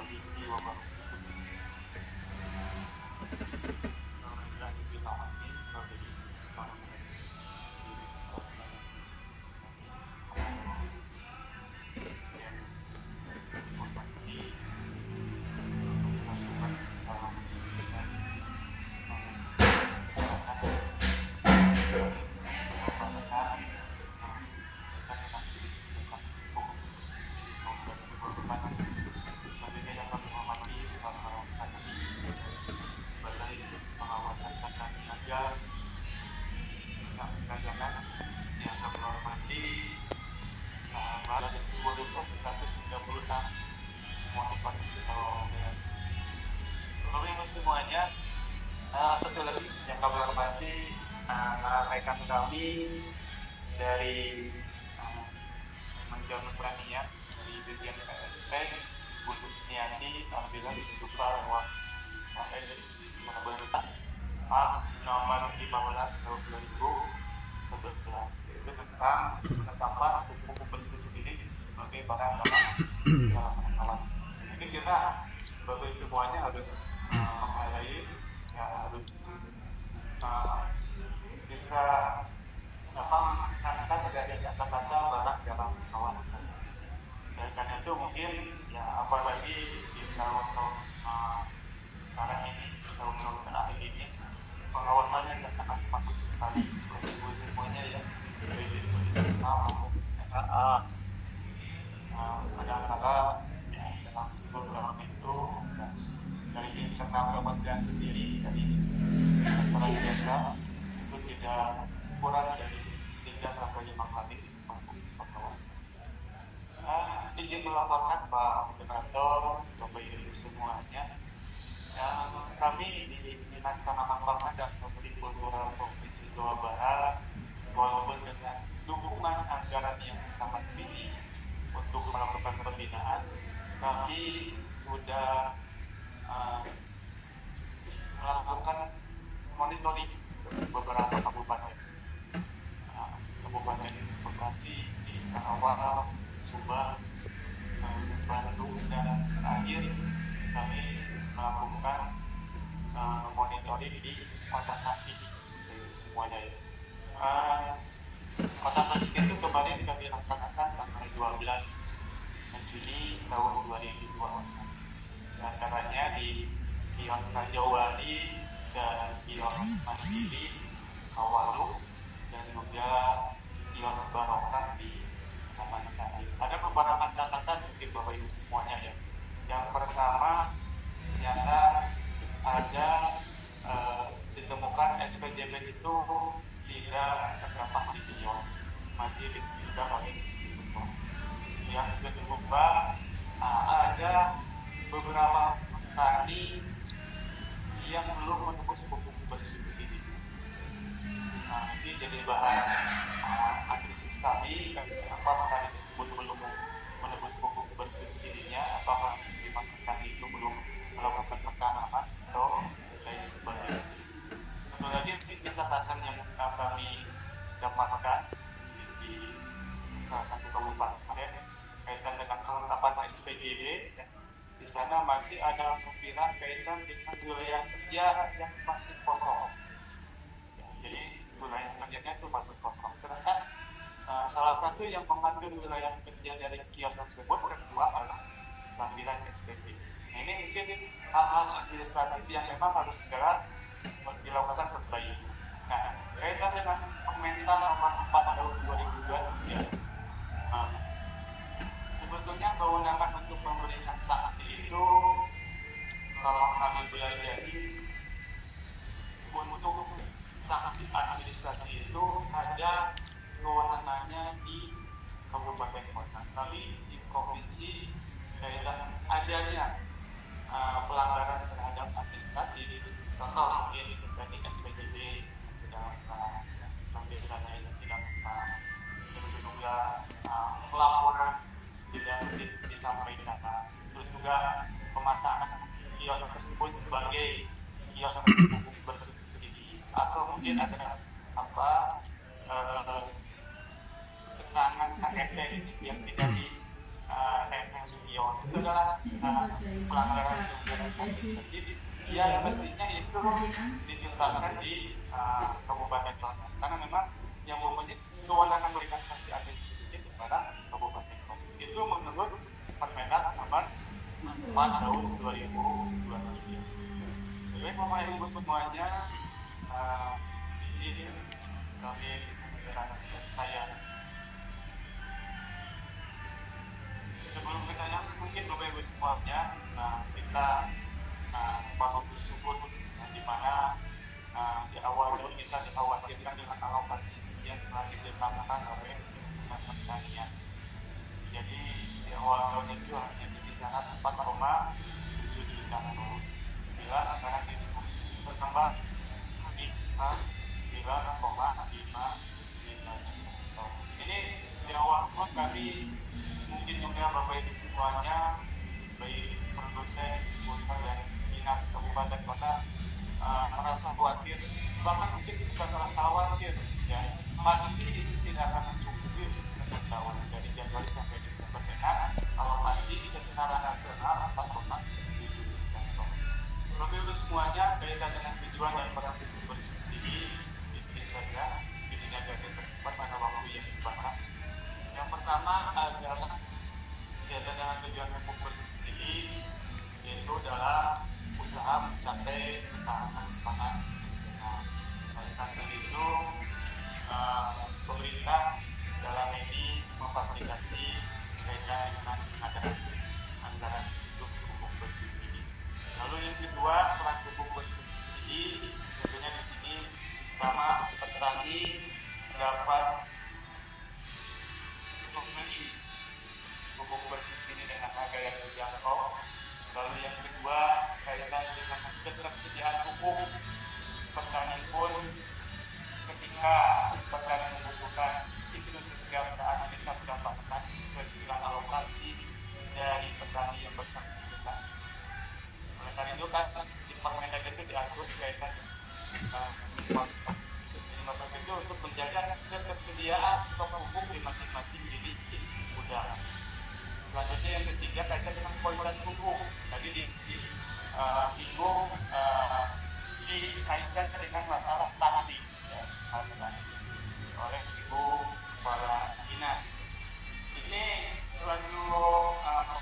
warahmatullahi wabarakatuh. Sekarang semuanya, satu lagi yang kami hormati rekan kami dari Manajemen Pertanian dari bagian PSP, Bu Susniati, alhamdulillah bisa suka lewat nomor 15 tahun 2011 itu tentang penetapan hukum bersubsidi sebagai barang dalam pengawas. Mungkin kita Bapak semuanya harus menghargai ya, harus bisa mengangkat dari kata-kata barang dalam kawasan. Dan karena itu mungkin ya apalagi di tahun-tahun sekarang ini, tahun-tahun terakhir ini, pengawasannya tidak sangat masif sekali. Bapak semuanya ya, baik itu di tamu, kadang-kadang ya dalam sebuah itu ya, dari internal kementerian sendiri, dari para jenderal itu tidak kurang dari 3 sampai 5 kali pengawasan. Izin melaporkan Pak Moderator, Bapak Ibu semuanya, kami di Dinas Tanaman Pangan dan Hortikultura Provinsi Jawa Barat, walaupun dengan dukungan anggaran yang sangat tinggi untuk melakukan pembinaan, kami sudah melakukan monitoring beberapa kabupaten, Kabupaten Bekasi, di Karawang, Subang, Bandung, dan terakhir kami melakukan monitoring di Kota Tasik semuanya ya. Kota Tasik itu kemarin kami laksanakan tanggal 12 Juni tahun 2020. Antaranya di kios Rajawali dan kios Mandiri Kawalu dan juga kios Barokah di Taman Sari. Ada beberapa catatan mungkin Bapak Ibu semuanya ya. Yang pertama ternyata ada ditemukan SPDB itu tidak terdapat di kios, masih tidak oleh distributor. Yang kedua ada beberapa tani yang belum menembus buku bersubsidi. Ini jadi bahan analisis kami, apakah tani tersebut belum menembus buku bersubsidinya, apakah memang tani itu belum melakukan pertanaman atau lain sebagainya. Satu lagi catatan yang kami dapatkan di salah satu kabupaten kaitan dengan kelengkapan SPDB. Di sana masih ada kemungkinan kaitan dengan wilayah kerja yang masih kosong. Ya, jadi wilayah kerjanya itu masih kosong. Sedangkan salah satu yang mengatur wilayah kerja dari kios tersebut kedua adalah lampiran SPDB. Nah, ini mungkin hal-hal administratif yang memang harus segera dilakukan perbaikan. Nah, kaitan dengan Permentan nomor 4 tahun 2023, sebetulnya kewenangan untuk memberikan sanksi itu kalau kami pelajari untuk sanksi administrasi itu ada kewenangannya di kabupaten kota. Tapi di provinsi kaitan adanya pelanggaran terhadap administratif, contoh mungkin itu tadi SPDB tidak lampirannya tidak terus juga pelaporan tidak disampaikan, terus juga pemasangan kios tersebut sebagai kios bersubsidi, atau mungkin ada keterangan KMP yang tidak ditempel di kios. Itu adalah pelanggaran administratif yang mestinya itu dituntaskan di Kabupaten Kota, karena memang yang mempunyai kewenangan memberikan sanksi administratif kepada Kabupaten Kota itu menurut Permendak nomor 4 tahun 2023. Jadi Bapak Ibu semuanya, izin kami saya sebelum kita yang mungkin Bapak Ibu semuanya, kita patut bersyukur di mana di awal tahun kita dikhawatirkan dengan alokasi yang telah ditetapkan oleh Pertanian. Jadi di awal tahun itu hanya di kisaran 4,7 juta ton. Bila anggaran ini berkembang di 9,5 juta ton. Ini di awal tahun kami mungkin juga Bapak Ibu semuanya, baik produsen dan dinas kabupaten kota merasa khawatir, bahkan mungkin bukan merasa khawatir ya, masih ini tidak akan mencukupi untuk 1 tahun dari Januari sampai Desember dengan alokasi secara nasional 4,7 juta ton. Bapak Ibu semuanya, kaitan dengan tujuan dan peran pupuk bersubsidi izin saja ini agar dipercepat pada waktu yang dibatas. Yang pertama adalah kaitan dengan tujuan pupuk bersubsidi, yaitu adalah usaha mencapai ketahanan pangan nasional. Oleh karena itu, pemerintah dalam ini memfasilitasi kaitan dengan anggaran untuk pupuk bersubsidi. Lalu yang kedua, peran pupuk bersubsidi tentunya di sini pertama petani dapat membeli pupuk bersubsidi dengan harga yang terjangkau. Lalu yang kedua, kaitan dengan ketersediaan pupuk, petani pun ketika petani membutuhkan itu setiap saat bisa mendapatkan sesuai dengan alokasi dari petani yang bersangkutan. Oleh karena itu kan di Permendak itu diatur kaitan masa itu untuk menjaga ketersediaan stok pupuk di masing-masing bibit gudang. Selanjutnya yang ketiga kaitan dengan kualitas pupuk. Tadi disinggung dikaitkan dengan masalah stunting ya, oleh Ibu Kepala Dinas. Ini suatu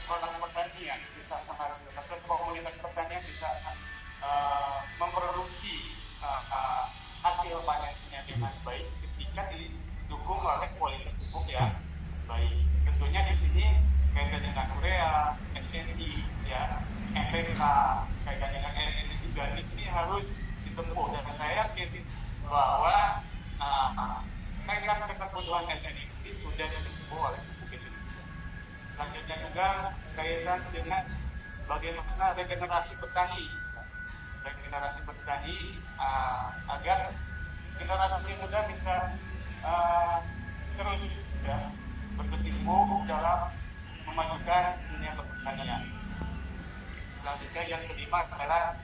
produk pertanian bisa menghasilkan, suatu komunitas pertanian bisa memproduksi hasil panennya dengan baik ketika didukung oleh kualitas pupuk yang baik. Tentunya di sini kaitan dengan urea, SNI, ya, NPK, kaitan dengan SNI juga ini harus ditempuh, dan saya yakin bahwa kaitan kebutuhan SNI ini sudah ditempuh oleh pupuk Indonesia. Selanjutnya juga kaitan dengan bagaimana regenerasi petani, agar generasi muda bisa terus ya, berkecimpung dalam memajukan dunia pertanian. Selanjutnya yang kelima adalah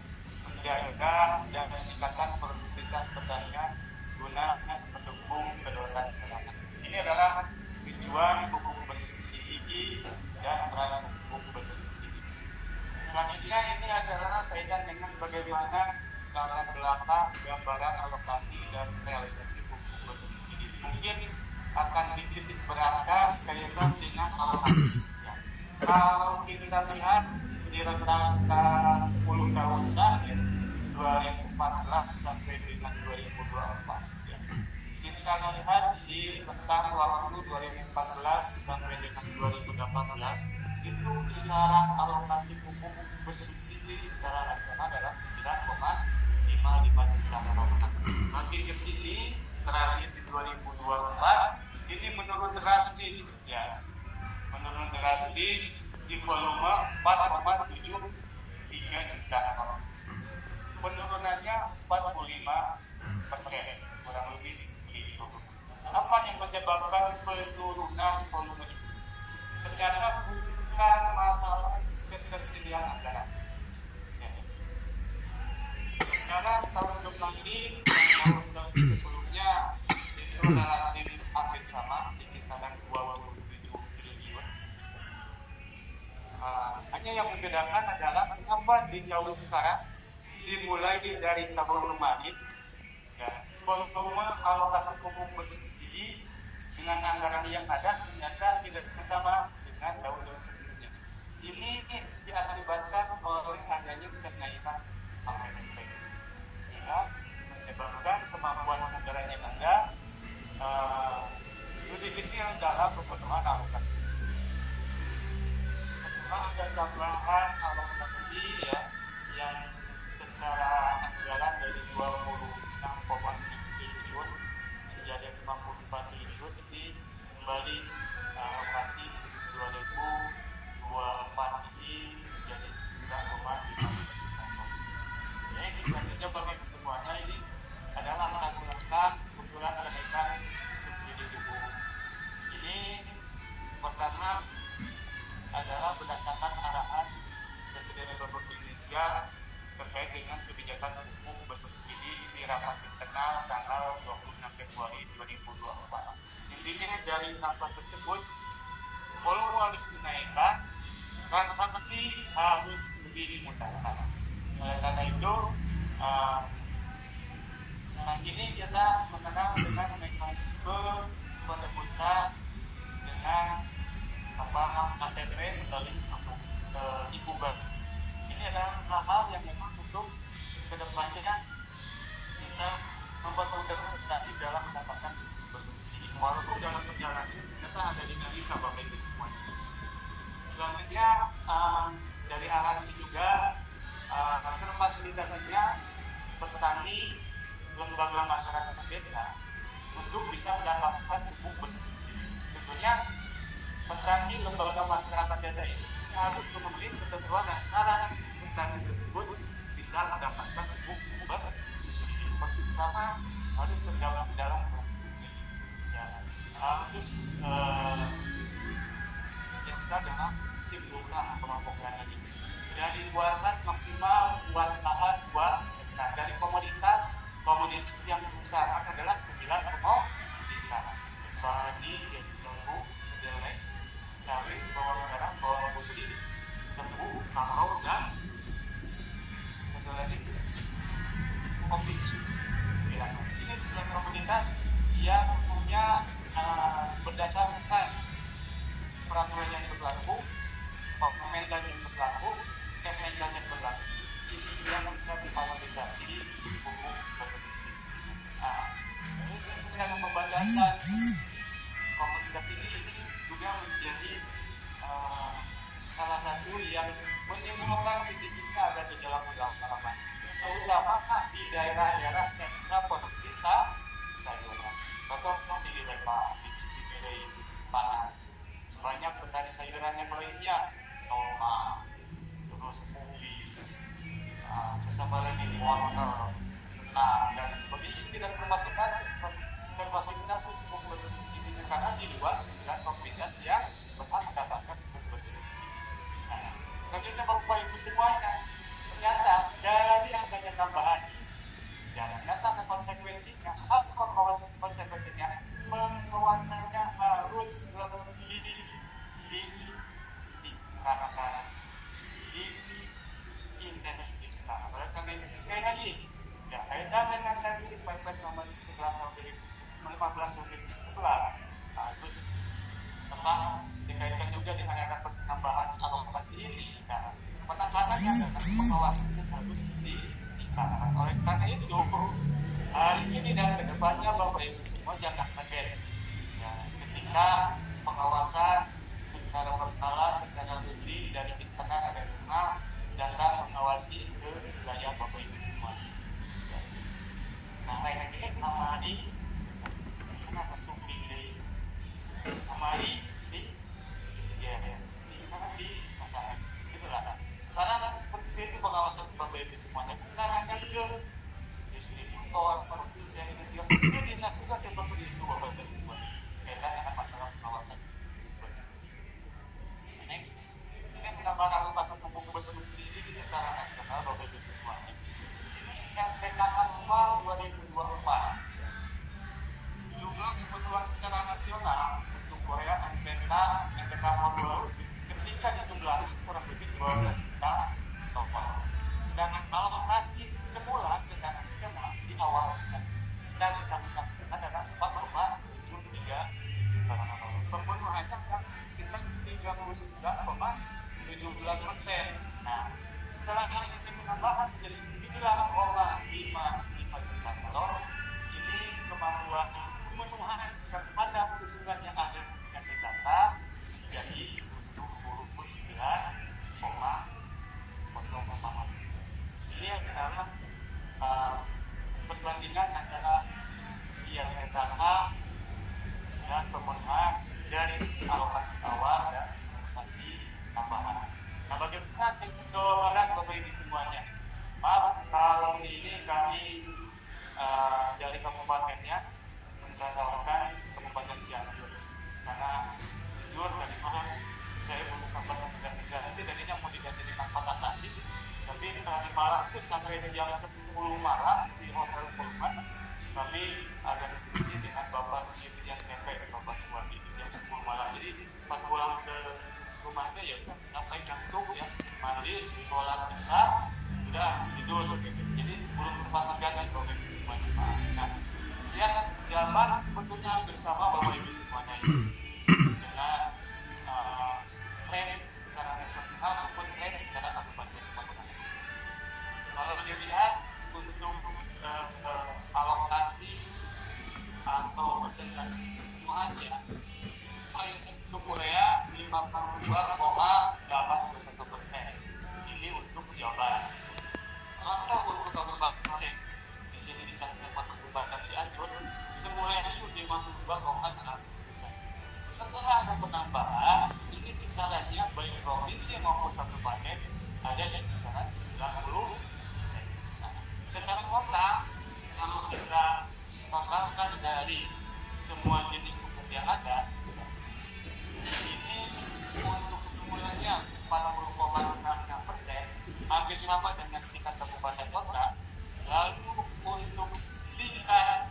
menjaga dan meningkatkan produktivitas pertanian guna mendukung kedaulatan pangan. Ini adalah tujuan pupuk bersubsidi dan peran pupuk bersubsidi. Selanjutnya ini adalah kaitan dengan bagaimana latar belakang gambaran alokasi dan realisasi pupuk bersubsidi. Mungkin akan dititik beratkan kaitan dengan alokasi. Kalau kita lihat di rentang 10 tahun terakhir 2014 sampai dengan 2024 ya. Kita lihat di rentang waktu 2014 sampai dengan 2018 itu kisaran alokasi pupuk bersubsidi secara nasional adalah 9,55 juta ton. Makin ke sini terakhir di 2024 ini menurun drastis ya. Menurun drastis di volume 4,73 juta ton. Penurunannya 45%, kurang lebih seperti itu. Apa yang menyebabkan penurunan volume ini? Ternyata bukan masalah ketersediaan anggaran. Karena tahun ini dan tahun sebelumnya itu relatif hampir sama di kisaran 27 triliun. Hanya hanya yang membedakan adalah kenapa di tahun sekarang dimulai dari tahun kemarin, ya, volume alokasi pupuk bersubsidi dengan anggaran yang ada ternyata tidak sama dengan tahun-tahun sebelumnya. Ini diakibatkan oleh adanya kenaikan APBD, sehingga menyebabkan kemampuan negara yang ada lebih kecil dalam pemenuhan alokasi. Setelah ada tambahan alokasi ya yang secara anggaran dari 26,7 triliun menjadi 54 triliun, ini kembali alokasi 2024 ini menjadi 9,5 triliun. Ya, ini selanjutnya bagi semuanya ini adalah melakukan usulan kenaikan subsidi pupuk. Ini pertama adalah berdasarkan arahan Presiden Republik Indonesia terkait dengan kebijakan pupuk bersubsidi di rapat internal tanggal 26 Februari 2024. Intinya dari rapat tersebut, volume harus dinaikkan, transaksi harus lebih dimudahkan. Oleh karena itu, saat ini kita mengenal dengan mekanisme penebusan dengan ATP melalui inkubasi. Ini adalah hal-hal yang memang untuk kedepannya bisa mempermudah petani dalam mendapatkan bersubsidi. Walaupun dalam perjalanan ternyata ada dinamika Bapak Ibu semuanya. Selanjutnya dari arahan ini juga terfasilitasinya petani lembaga masyarakat desa untuk bisa mendapatkan pupuk bersubsidi. Tentunya petani lembaga masyarakat desa ini harus memenuhi ketentuan dan syarat petani tersebut bisa mendapatkan pupuk bersubsidi. Pertama harus tergabung dalam ya, harus ternyata dalam simultan kelompok tani ini dari luasan maksimal luas lahan 2 hektar. Dari komoditas yang besar adalah 9 komoditas: padi, jambu, kedelai, cabai, bawang merah, bawang putih, tebu, kakao, dan satu lagi kopi. Ya, ini 9 komoditas yang punya berdasarkan peraturan yang berlaku, Kementan yang berlaku, Kementan yang berlaku. Ini yang bisa divalidasi pupuk bersubsidi. Dengan pembatasan komoditas ini juga menjadi salah satu yang menimbulkan sedikitnya ada gejala utama, terutama di daerah-daerah sentra produksi sayuran. Contoh di Lembang, di Ciberei, di Cipanas, banyak petani sayuran yang lainnya, tomat, terus kubis, terus apa lagi, wortel, dan sebagainya. Tidak terfasilitasi pupuk bersubsidi karena di luar 9 komoditas yang berhak mendapatkan pupuk bersubsidi. Selanjutnya Bapak Ibu semuanya, ternyata dari adanya tambahan ini, dan ternyata ada konsekuensinya. Apa konsekuensinya? Pengawasannya harus lebih ditingkatkan, lebih intensif. Oleh karena itu sekali lagi, ya, kaitan dengan tadi Perpres nomor 11 tahun 2015 harus dikaitkan juga dengan era penambahan alokasi ini. Nah, penekanannya adalah pengawasannya harus ditingkatkan. Oleh karena itu, hari ini dan kedepannya Bapak Ibu semua jangan kaget. Ya, ketika pengawasan secara berkala, secara rutin dari internal dan eksternal datang mengawasi ke wilayah Bapak Ibu semua. Nah, kayak Amari, kenapa sumbi Amari di masyarakat itulah. Sekarang seperti itu pengawasan Bapak Ibu semuanya. Bukan hanya ke distributor, produsen, ini dinas juga seperti itu Bapak Ibu semuanya. Kaitan dengan masalah pengawasan bersubsidi. Next, ini penambahan alokasi pupuk bersubsidi di secara nasional Bapak Ibu semuanya. Yang PKK 2024 jumlah kebutuhan secara nasional untuk Korea NPK 2 ketika dijumlahi kurang lebih 12 39,17%. Nah, setelah ada penambahan menjadi 9,55 juta telur, ini kemampuan pemenuhan terhadap kebutuhan yang ada yang dicatat menjadi 79,04%. Ini adalah perbandingan antara IRPKK dan pemenuhan dari alokasi awal dan alokasi tambahan. Nah, bagaimana untuk Jawa Barat, Bapak Ibu semuanya? Maaf kalau ini kami dari kabupatennya mencatatkan Kabupaten Cianjur, karena jujur dari mana saya belum sampai ganti tadinya mau diganti dengan Kota Tasik, tapi tadi malam itu sampai jam 10 malam di Hotel Pullman kami ada diskusi dengan Bapak Dirjen PP Bapak Suwandi jam 10 malam. Jadi pas pulang ke rumahnya ya sampai ngantuk ya, mandi, sholat isya, udah tidur gitu. Jadi belum sempat mengganti problem semuanya. Nah, ya zaman sebetulnya bersama Bapak Ibu semuanya ini dengan plan secara nasional maupun plan secara kabupaten kota. Kalau dilihat untuk alokasi atau persentase semuanya untuk Korea 52,81%. Ini untuk Jawa Barat. Contoh untuk kabupaten di sini di Kabupaten Cianjur semuanya itu 52,6%. Setelah ada penambahan, ini kisarannya baik provinsi maupun kabupaten ada di kisaran 90%. Nah, secara total kalau kita totalkan dari semua jenis pupuk yang ada, ini untuk semuanya 40,66%, hampir sama dengan tingkat kabupaten kota. Lalu untuk tingkat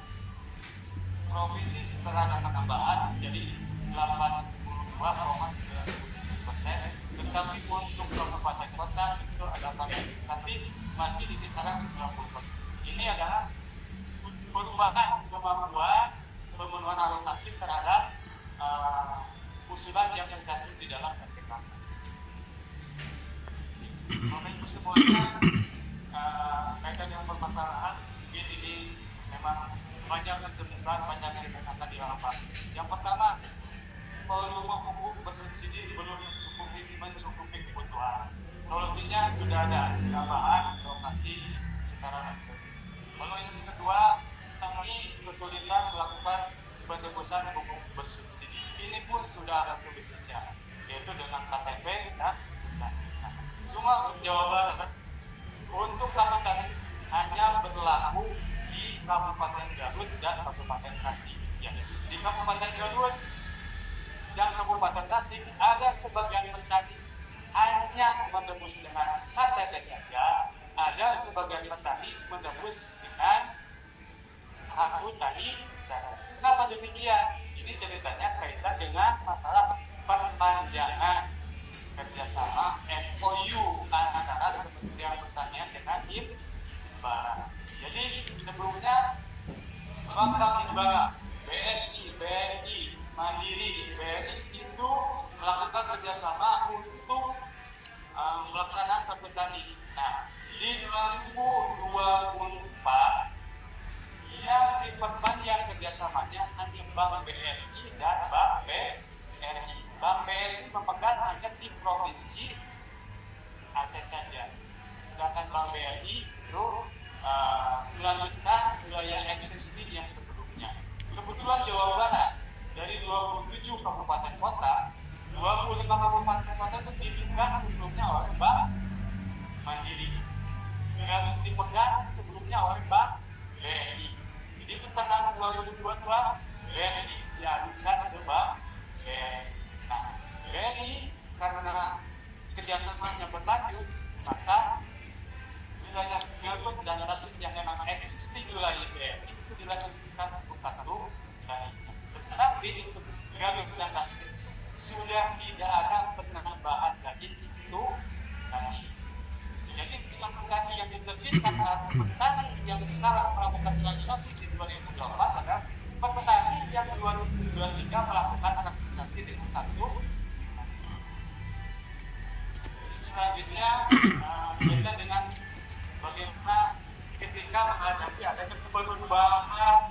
provinsi setelah ada penambahan jadi 82,97%, tetapi untuk kabupaten kota itu ada variasi, tapi masih di kisaran 90%. Ini adalah perubahan kemampuan pemenuhan alokasi terhadap usulan yang tercantum di dalam RPKK. Bapak Ibu semuanya, kaitan dengan permasalahan ini memang banyak ditemukan, banyak dirasakan di lapangan. Yang pertama, volume pupuk bersubsidi belum mencukupi kebutuhan. Solusinya sudah ada tambahan alokasi secara nasional. Lalu yang kedua, kami kesulitan melakukan penebusan pupuk bersubsidi. Ini pun sudah ada solusinya, yaitu dengan KTP dan cuma untuk Jawa Barat, untuk kami hanya berlaku di Kabupaten Garut dan Kabupaten Tasik. Ya. Di Kabupaten Garut dan Kabupaten Tasik ada sebagian petani hanya menebus dengan KTP saja, ada sebagian petani menebus dengan hak tani. Kenapa demikian? Ini ceritanya kaitan dengan masalah perpanjangan kerjasama MOU antara Kementerian Pertanian dengan Himbara. Jadi sebelumnya Bank Himbara, BSI, BRI, Mandiri, BRI itu melakukan kerjasama untuk melaksanakan kartu tani. Nah, di 2024 yang diperpanjang kerjasamanya hanya Bank BSI dan Bank BRI. Bank BSI memegang hanya di provinsi Aceh saja, sedangkan Bank BRI itu melanjutkan wilayah existing yang sebelumnya. Kebetulan Jawa Barat dari 27 kabupaten kota, 25 kabupaten kota itu dipegang sebelumnya oleh Bank Mandiri, dan dipegang sebelumnya oleh Bank BRI. Jadi pertengahan 2022 BRI dialihkan ke Bank BRI. Nah, BRI karena kerjasamanya berlanjut, maka wilayah Garut dan Tasik yang memang existing wilayah BRI itu dilanjutkan untuk kartu tani. Tetapi untuk Garut dan Tasik sudah tidak ada penambahan lagi itu tani. Jadi petani yang diterbitkan atau petani yang sekarang melakukan transaksi di 2024 adalah petani yang 2023 melakukan transaksi dengan kartu. selanjutnya berkaitan dengan bagaimana ketika menghadapi adanya perubahan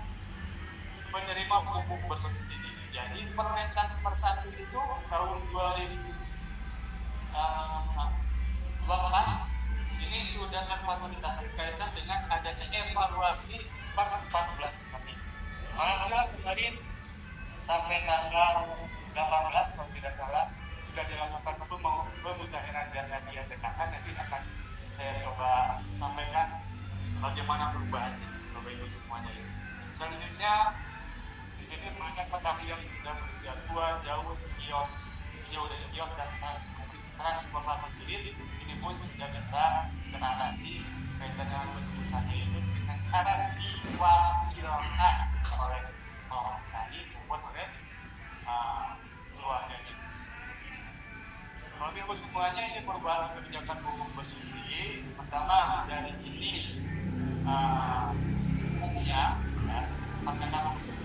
menerima pupuk bersubsidi. Jadi Permendak nomor 1 itu tahun 2024 ini sudah terfasilitasi kaitan dengan adanya evaluasi per 14 ini. Alhamdulillah kemarin sampai tanggal 18 kalau tidak salah sudah dilakukan pemutahiran dana di ATKK. Nanti akan saya coba sampaikan bagaimana perubahannya Bapak Ibu semuanya ini. Selanjutnya di sini banyak petani yang sudah berusia tua, jauh dari kios dan transportasi sendiri ini pun sudah bisa mengatasi kaitan dengan penulisannya itu dengan cara diwakilkan oleh orang tani maupun oleh keluarganya. Bapak Ibu semuanya, ini perubahan kebijakan pupuk bersubsidi. Pertama dari jenis pupuknya, ya, Permendak nomor 10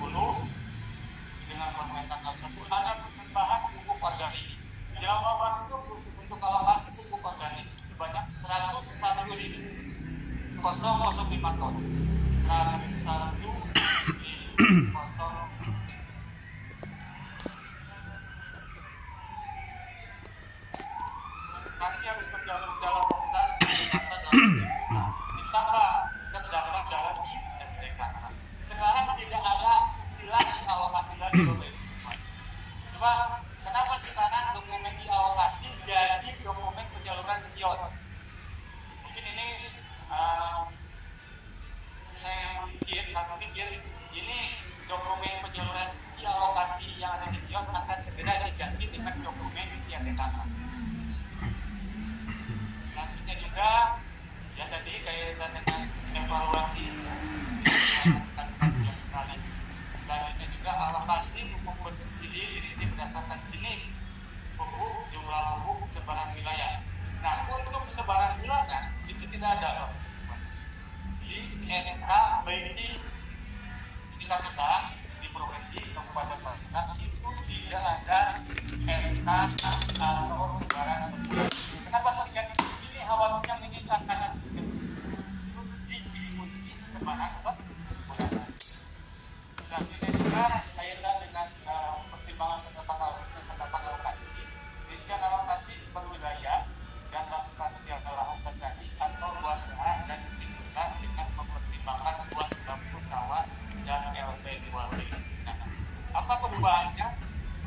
dengan Permendak nomor 1 ada penambahan pupuk organik. Jawaban itu untuk alokasi pupuk organik sebanyak 101.005 ton. 101.005. Kami harus tergabung dalam program ditambah terdaftar dalam IMDK. Sekarang tidak ada istilah alokasi lagi Bapak Ibu semua. Cuma kenapa sekarang dokumen dialokasi jadi dokumen penyaluran kios? Mungkin ini saya pikir ini dokumen penyaluran dialokasi yang ada di kios akan segera diganti dengan dokumen di IMDK. Selanjutnya juga ya tadi kaitan dengan evaluasi sekali. Selanjutnya juga alokasi pupuk bersubsidi ini berdasarkan jenis pupuk, jumlah pupuk, sebaran wilayah. Nah untuk sebaran wilayah itu tidak ada di SK baik di tingkat besar di provinsi kabupaten kota itu tidak ada SK atau sebaran wilayah. Kenapa terjadi ini? Awalnya meningkatkan dikunci sebaran selanjutnya juga kaitan dengan pertimbangan penetapan alokasi, rincian alokasi per wilayah, data spasial lahan terjadi atau luas lahan dan disimpulkan dengan mempertimbangkan luas bambu sawah dan LP2W. Nah, apa perubahannya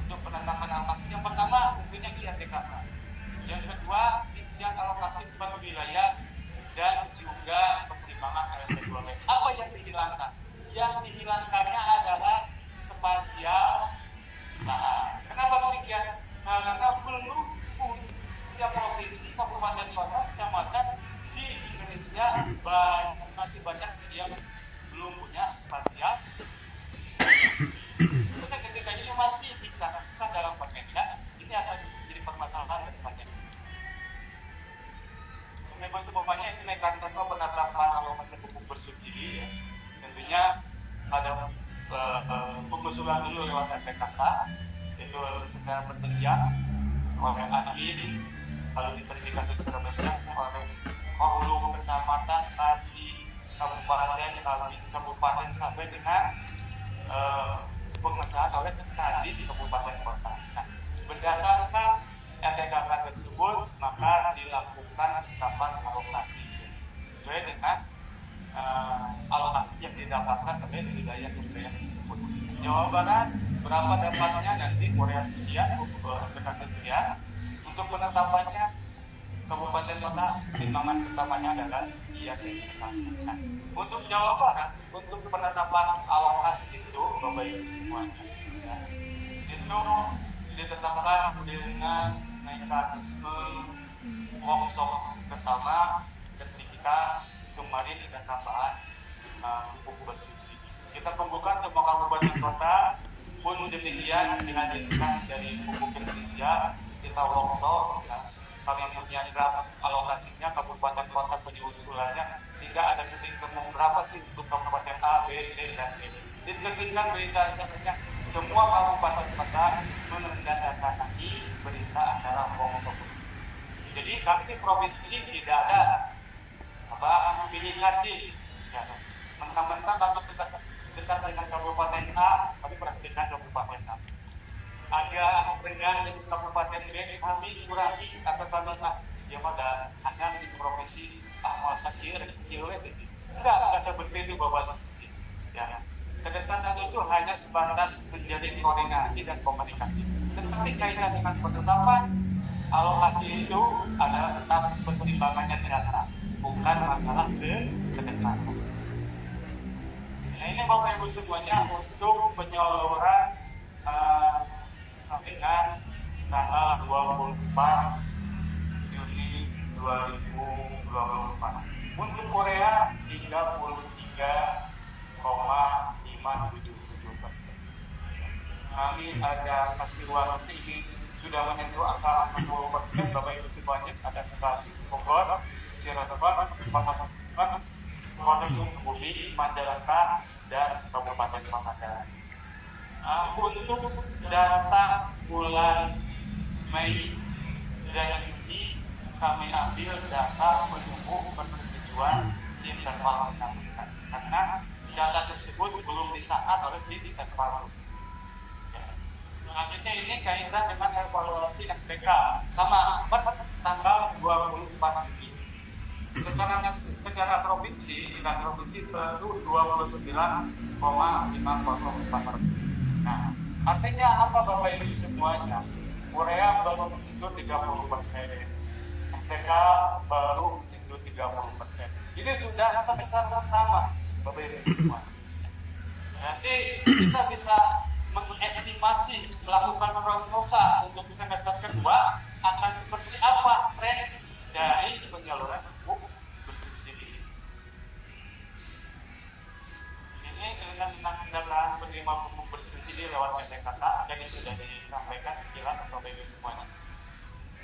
untuk penetapan alokasi? Yang pertama tentunya IRDKK. Yang kedua rincian alokasi per wilayah dan juga pertimbangan LP2W. Apa yang dihilangkan? Yang dihilangkannya adalah spasial lahan. Kenapa demikian? Karena belum setiap provinsi, kabupaten, kota, kecamatan di Indonesia masih banyak yang belum punya spasial. Ketika ini masih dikatakan dalam Permendak, ini akan menjadi permasalahan ke depannya. Untuk semuanya ini mekanisme penetapan alokasi pupuk bersubsidi ya. Tentunya ada pengusulan dulu lewat RPKK itu secara berjenjang oleh ahli, lalu diverifikasi secara berjenjang oleh Hulu kecamatan, Kasih, kabupaten sampai dengan pengesahan oleh Kadis kabupaten kota. Nah, berdasarkan RPKK tersebut maka dilakukan penetapan alokasi sesuai dengan alokasi yang didapatkan oleh wilayah tersebut. Jawa Barat berapa dapatnya nanti Korea sekian, Bekasi sekian. Untuk penetapannya kabupaten kota timbangan utamanya adalah IRDKK. Nah, untuk Jawa Barat untuk penetapan alokasi itu Bapak Ibu semuanya ya, itu ditetapkan dengan mekanisme workshop pertama ketika kemarin ada tambahan pupuk bersubsidi. Kita kumpulkan semua kabupaten kota pun demikian dihadirkan dari pupuk Indonesia, kita workshop ya. Kami punya draft alokasinya kabupaten kota penyusulannya sehingga ada titik temu berapa sih untuk kabupaten A, B, C, dan D. Diterbitkan berita-acaranya semua kabupaten kota menandatangani berita acara workshop. Jadi kami di provinsi tidak ada pilih kasih. Ya. Mentang-mentang kami dekat dengan Kabupaten A, kami perhatikan Kabupaten A. Ada dengan Kabupaten B, kami kurangi atau kami yang ada hanya di provinsi masa kecil enggak seperti itu Bapak. Ya. Kedekatan itu hanya sebatas menjadi koordinasi dan komunikasi. Tetapi kaitan dengan penetapan alokasi itu adalah tetap pertimbangannya data, bukan masalah kedekatan. Nah, ini Bapak Ibu semuanya untuk penyaluran sampingan tanggal 24 Juli 2024. Untuk Korea 33,577%. Kami ada kasih uang ini sudah menyentuh angka 60%. Bapak Ibu semuanya ada Bekasi, Bogor, Cirebon, Kota Sukabumi, Majalengka, dan Kabupaten Pangandaran. Untuk data bulan Mei dan Juni kami ambil data menunggu persetujuan internal pencatatan karena data tersebut belum disaat oleh di internal pusat. Selanjutnya ini kaitan dengan evaluasi NPK sama tanggal 24 Juni. Secara provinsi tentu 29,504%. Nah, artinya apa Bapak Ibu semuanya? Korea baru menyentuh 30%, NPK baru menyentuh 30%. Ini sudah sebesar pertama Bapak Ibu semua. Nanti kita bisa mengestimasi, melakukan prognosa untuk semester kedua akan seperti apa tren dari penyaluran pupuk bersubsidi. Ini dengan data penerima pupuk bersubsidi lewat PTKK jadi sudah disampaikan sekilas atau Bapak Ibu semuanya.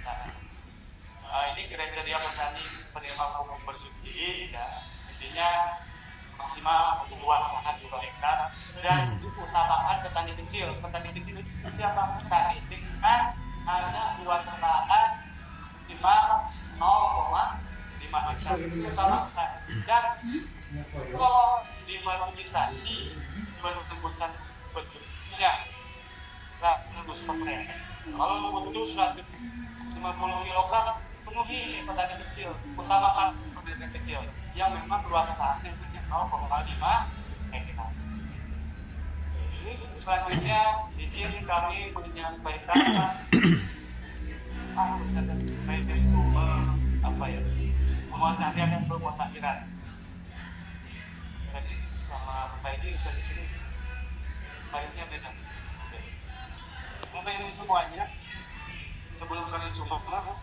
Nah, ini kriteria petani penerima pupuk bersubsidi, ya, intinya maksimal luas lahan 2 hektar dan diutamakan petani kecil. Petani kecil itu siapa? Petani dengan hanya luas lahan minimal 0,5 hektar diutamakan. Dan kalau difasilitasi penembusan bersubsidinya 100%. Kalau butuh 150 kg penuhi petani kecil, utamakan petani kecil yang memang luas lahannya 0,5 hektar. Ini selanjutnya izin kami menyampaikan pemutakhiran dan pemutakhiran. Jadi sama Pak ini bisa di sini. Baiknya beda. Bapak Ibu semuanya, sebelum kami coba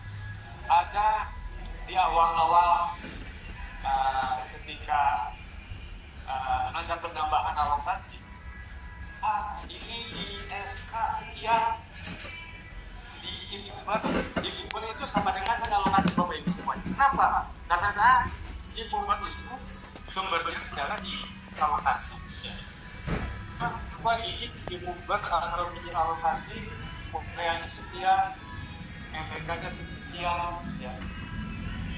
ada di awal-awal ketika ada penambahan alokasi, ini di SK sekian di impor itu sama dengan alokasi Bapak Ibu semuanya. Kenapa? Karena impor itu sumbernya adalah di alokasi. Coba ini dibuat atau di alokasi pokoknya sekian, MPK-nya sekian, ya.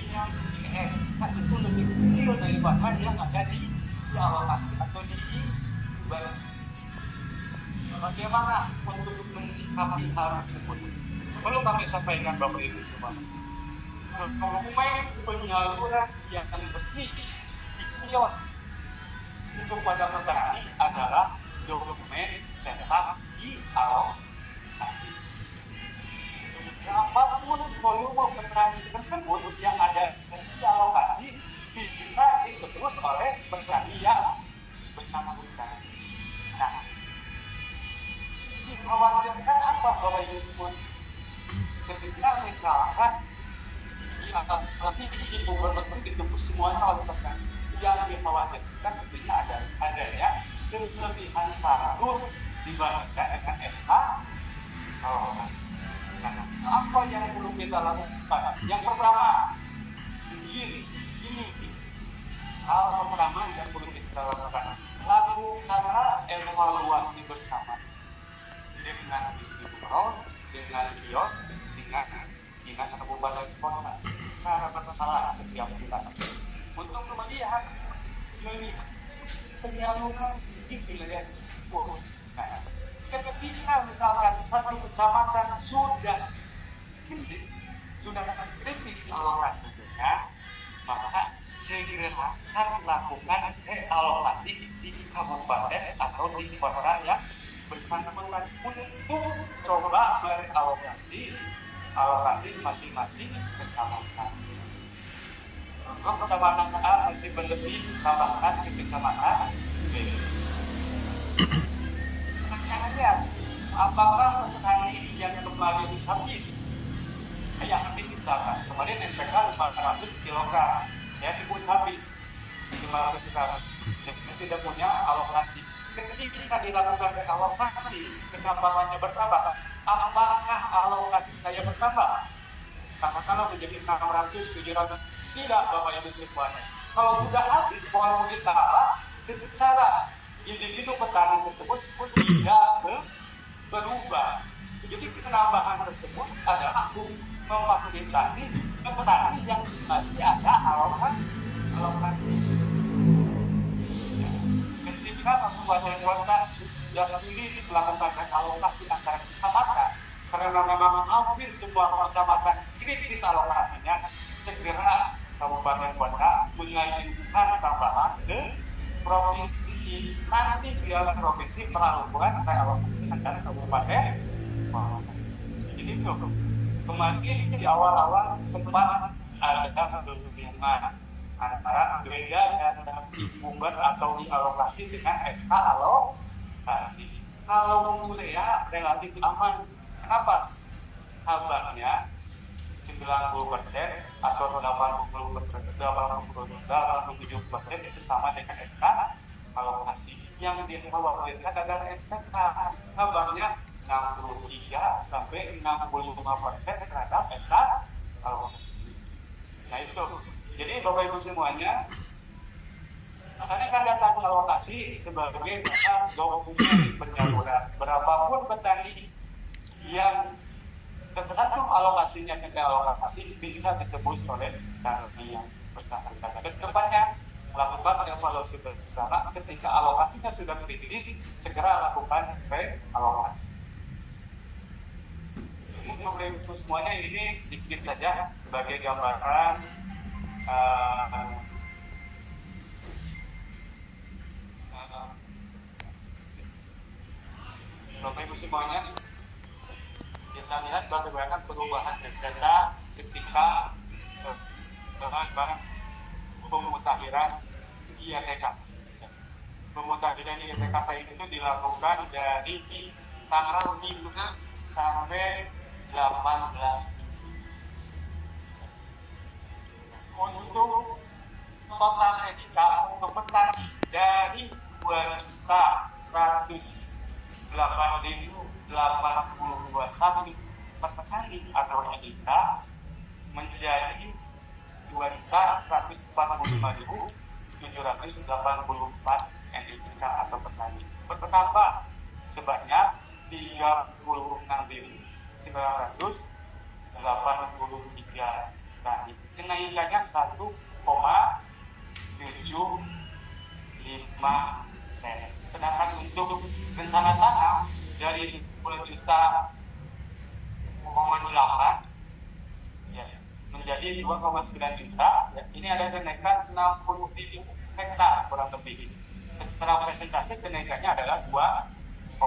Yang di SK itu lebih kecil daripada yang ada di alokasi atau di balas. Bagaimana untuk mensikapi hal tersebut? Perlu kami sampaikan Bapak Ibu semua. Dokumen penyaluran yang resmi di kios untuk pada petani adalah dokumen cetak di alokasi. Apapun volume petani tersebut yang ada di alokasi bisa diterus oleh petani yang bersangkutan. Nah, dikhawatirkan apa Bapak Ibu semua? Ketika misalkan di alokasi di gubernur ditembus semuanya oleh petani, yang dikhawatirkan tentunya adanya kelebihan saldo dibandingkan dengan SK alokasi. Nah, apa yang perlu kita lakukan? Yang pertama, ini hal pertama yang perlu kita lakukan. Lakukanlah evaluasi bersama dengan distributor, dengan kios, dengan dinas kabupaten kota secara berkala setiap bulan untuk melihat penyaluran di wilayah tersebut. Nah, ketika misalkan satu kecamatan sudah kritis alokasinya, maka segera lakukan realokasi di kabupaten atau di kota yang bersangkutan untuk coba merealokasi masing-masing kecamatan. Untuk kecamatan A masih berlebih, tambahkan ke kecamatan B. Pertanyaannya, apakah petani yang kemarin habis misalkan kemarin NPK 500 kg, saya tebus habis 500 kg, saya tidak punya alokasi. Ketika dilakukan realokasi, kecamatannya bertambah, apakah alokasi saya bertambah? Katakanlah menjadi 600, 700, tidak Bapak Ibu semuanya. Kalau sudah habis, walaupun ditambah, secara individu petani tersebut pun tidak berubah. Jadi penambahan tersebut adalah memfasilitasi petani yang masih ada alokasi. Ketika kabupaten kota sudah sulit melakukan alokasi antara kecamatan, karena memang hampir semua kecamatan kritis alokasinya, segera kabupaten kota mengajukan tambahan ke provinsi. Nanti pihak provinsi melakukan realokasi antara kabupaten kota. Jadi kemarin di awal-awal sempat ada kebingungan antara beda dan dibubar atau dialokasi dengan SK alokasi. Kalau kuliah relatif aman. Kenapa? Kabarnya 90% atau 87% itu sama dengan SK alokasi. Yang dikhawatirkan adalah NPK. Kabarnya 63 sampai 65% terhadap SK alokasi. Nah itu. Jadi Bapak Ibu semuanya, tadi kan data alokasi sebagai dasar dokumen penyaluran. Berapapun petani yang tergantung alokasinya ke alokasi bisa ditebus oleh petani yang bersangkutan. Dan kedepannya melakukan evaluasi bersama ketika alokasinya sudah kritis, segera lakukan realokasi. Bapak Ibu semuanya, ini sedikit saja sebagai gambaran Bapak Ibu semuanya, kita lihat bagaimana perubahan data ketika pemutakhiran IPK. Pemutakhiran IPK itu dilakukan dari tanggal 5 sampai 18. Untuk total NIK untuk petani dari 2.108.081 per petani atau NIK menjadi 2.145.784 NIK atau petani. Bertambah sebanyak 36.983 tani. Kenaikannya 1,75%. Sedangkan untuk rencana tanam dari 10 juta 0,8 ya, menjadi 2,9 juta ya, ini ada kenaikan 60.000 hektar kurang lebih. Secara presentasi kenaikannya adalah 2,15%.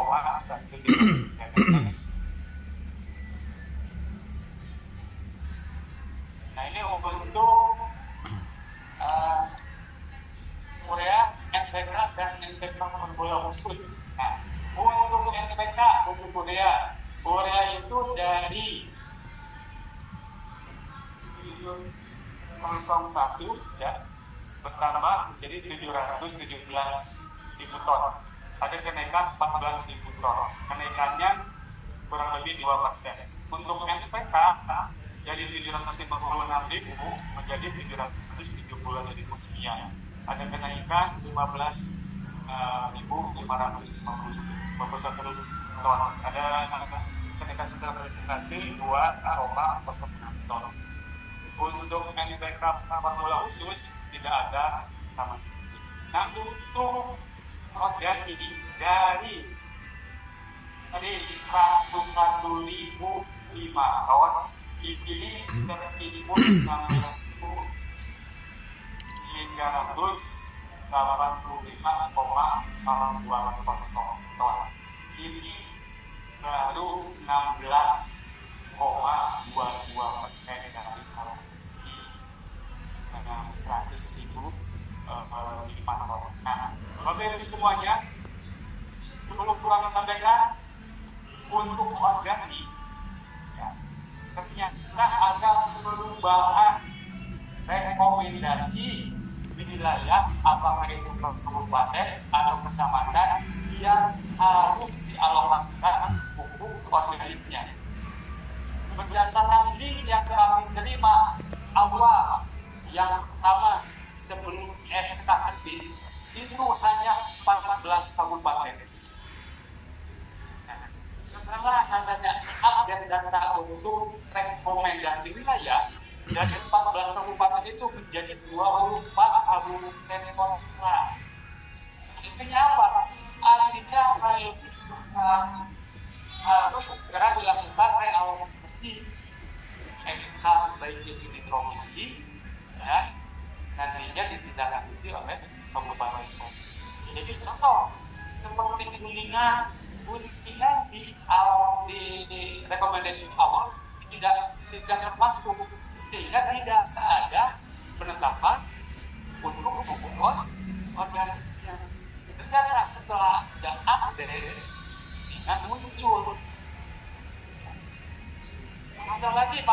Nah ini untuk urea, NPK dan NPK berbola khusus. Nah, untuk NPK untuk urea itu dari 01 ya bertambah menjadi 717.000 ton. Ada kenaikan 14.000 ton. Kenaikannya kurang lebih 2%. Untuk NPK dari 756.000 menjadi 770.000 sekian. Ada kenaikan 15.551 ton. Ada ketika setelah presentasi 2,06 ton. Untuk NPK formula khusus tidak ada sama sekali. Nah, untuk organik dari 101.500 ini tertimbun 385,20 ton. Ini baru 16,22% dari produksi 100.000 ton. Nah, Bapak Ibu semuanya, perlu kurang sampaikan untuk organik, ya, ternyata ada perubahan rekomendasi di wilayah apakah itu kabupaten atau kecamatan yang harus dialokasikan pupuk organiknya. Berdasarkan link yang kami terima awal yang pertama sebelum SK terbit itu hanya 14 kabupaten. Nah, setelah adanya update data untuk rekomendasi wilayah dari 14 kabupaten itu menjadi 24 kabupaten kota. Artinya apa? Artinya harus segera dilakukan realokasi SK baik itu di provinsi dan nantinya ditindaklanjuti oleh kabupaten kota. Jadi contoh seperti kuningan di rekomendasi awal tidak termasuk, sehingga tidak ada penetapan untuk pupuk organiknya. Ternyata setelah ada update dengan muncul ada lagi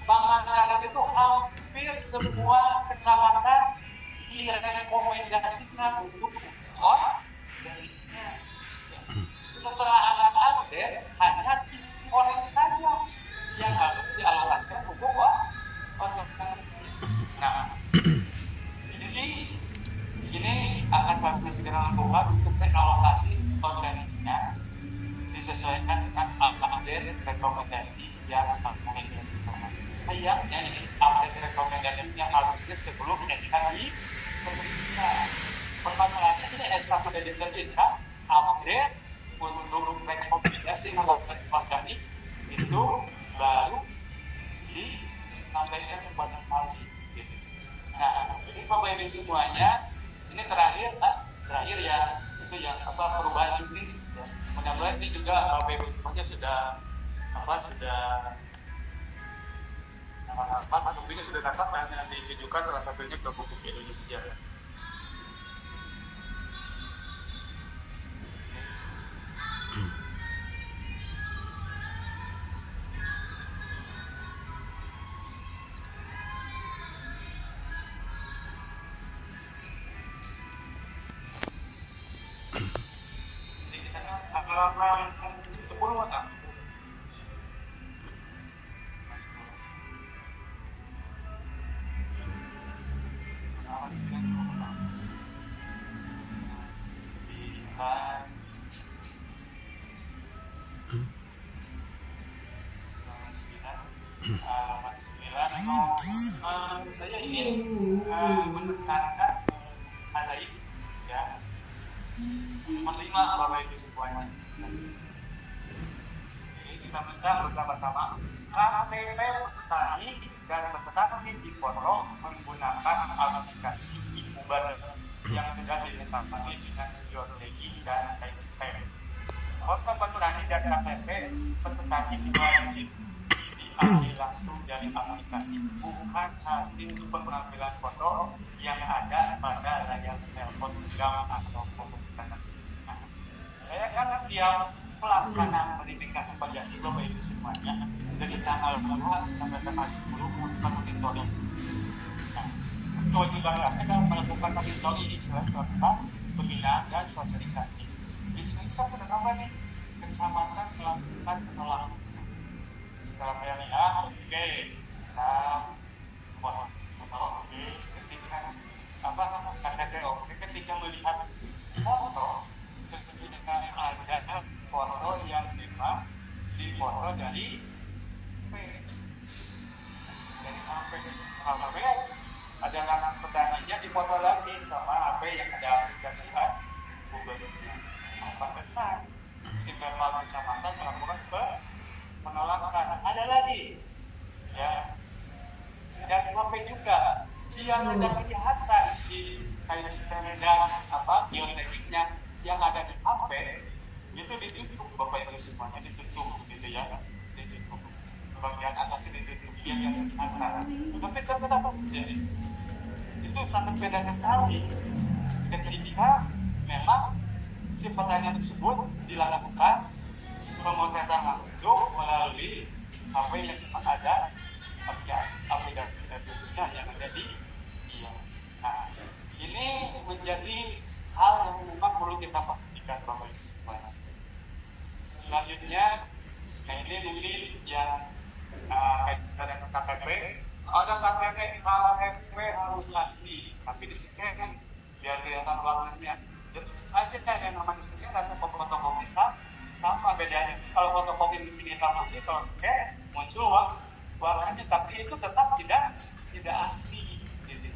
Pangandaran itu hampir semua kecamatan direkomendasikan untuk organiknya. Setelah ada update hanya Cikoneng saja yang harus dialokasikan pupuk organik. Nah, jadi ini akan kami segera lakukan untuk realokasi organiknya disesuaikan dengan update rekomendasi yang kami berikan. Sayangnya ini update rekomendasinya harusnya sebelum SK diterbitkan. Permasalahannya ini SK sudah diterbitkan, update untuk rekomendasi organik itu baru disampaikan kepada kami. Nah, jadi Bapak Ibu semuanya, ini terakhir ya, itu yang perubahan teknis. Mudah-mudahan ini juga Bapak Ibu semuanya sudah tentunya sudah dapat yang ditujukan, salah satunya ke Pupuk Indonesia. Halaman 10 mana? Saya ingin menekankan ada ini ya, nomor 5 Bapak Ibu semuanya. Jadi kita minta bersama-sama KTP petani dan petani dipotong menggunakan aplikasi Ikubar yang sudah dilengkapi dengan geotagi dan timestamp. Foto petani dan KTP petani wajib diambil langsung dari aplikasi, bukan hasil pengambilan foto yang ada pada layar telepon genggam atau komputer. Nah, saya kan tiap pelaksanaan verifikasi validasi Bapak Ibu semuanya dari tanggal 2 sampai tanggal 10 untuk monitoring. Nah, kewajiban kami dalam melakukan monitoring selain melakukan pembinaan dan sosialisasi. Bisa sebenarnya nih kecamatan melakukan penolakan. Setelah saya lihat, oke, ketika melihat foto, ketika ada foto yang memang dipoto dari HP. Dari HP adalah petaninya dipoto lagi sama HP yang ada aplikasi Google-nya. Pantesan tim Bepal kecamatan melakukan penolakan. Ada lagi, ya, dan HP juga yang tidak kelihatan si kayak standar geotekniknya yang ada di HP itu ditutup, Bapak Ibu semuanya ditutup gitu ya, ditutup bagian atasnya ditutup biar yang kelihatan. Tapi tetap jadi itu sangat beda sekali ketika memang si pertanyaan tersebut dilakukan pemotretan langsung melalui HP yang memang ada aplikasi tentunya yang ada di dia. Nah, ini menjadi hal yang memang perlu kita pastikan Bapak Ibu semuanya. Selanjutnya, nah ini mungkin yang kaitan dengan KTP. Ada KTP harus asli, tapi di-scan biar kelihatan warnanya. Ada yang namanya scan dan fotokopi sama bedanya. Kalau fotokopi mungkin hitam putih, kalau scan muncul warnanya, tapi itu tetap tidak asli gitu.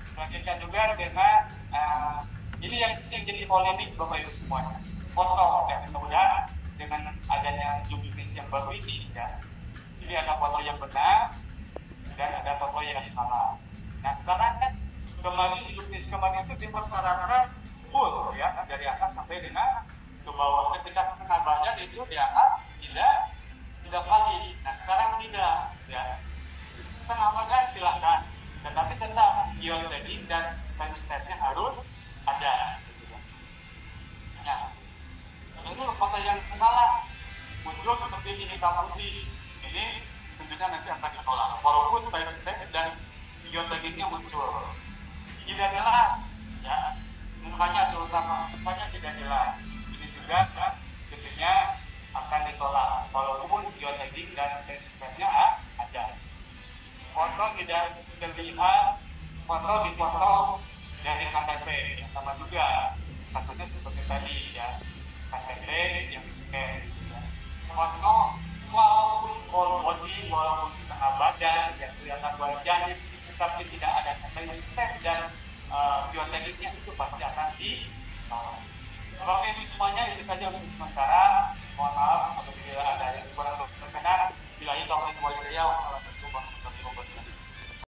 Selanjutnya juga dengan ini yang jadi polemik Bapak Ibu semuanya, foto ya. Mudah-mudahan dengan adanya juknis yang baru ini ya, ini ada foto yang benar dan ada foto yang salah. Nah sekarang kan kemarin juknis kemarin itu dipersyaratkan full ya, dari atas sampai dengan ke bawah. Ketika kena badan itu diangkat tidak valid. Nah sekarang tidak ya, setengah badan silahkan, tetapi tetap geoteknik dan step-stepnya harus ada gitu ya. Nah ini foto yang salah muncul seperti ini hitam putih, ini tentunya nanti akan ditolak walaupun step dan geotekniknya muncul tidak jelas ya, mukanya terutama mukanya tidak jelas, ini juga tentunya akan ditolak walaupun geoteknik dan stepnya ada. Foto tidak terlihat, foto dipotong dari KTP yang sama juga kasusnya seperti tadi ya, KTP yang di-scan ya. Foto walaupun full body, walaupun setengah badan yang kelihatan wajahnya, tetapi tidak ada step dan geotekniknya, itu pasti akan ditolak. Bapak Ibu semuanya, ini saja untuk sementara. Mohon maaf apabila ada yang kurang berkenan. Bila itu wal hidayah. Wassalamualaikum.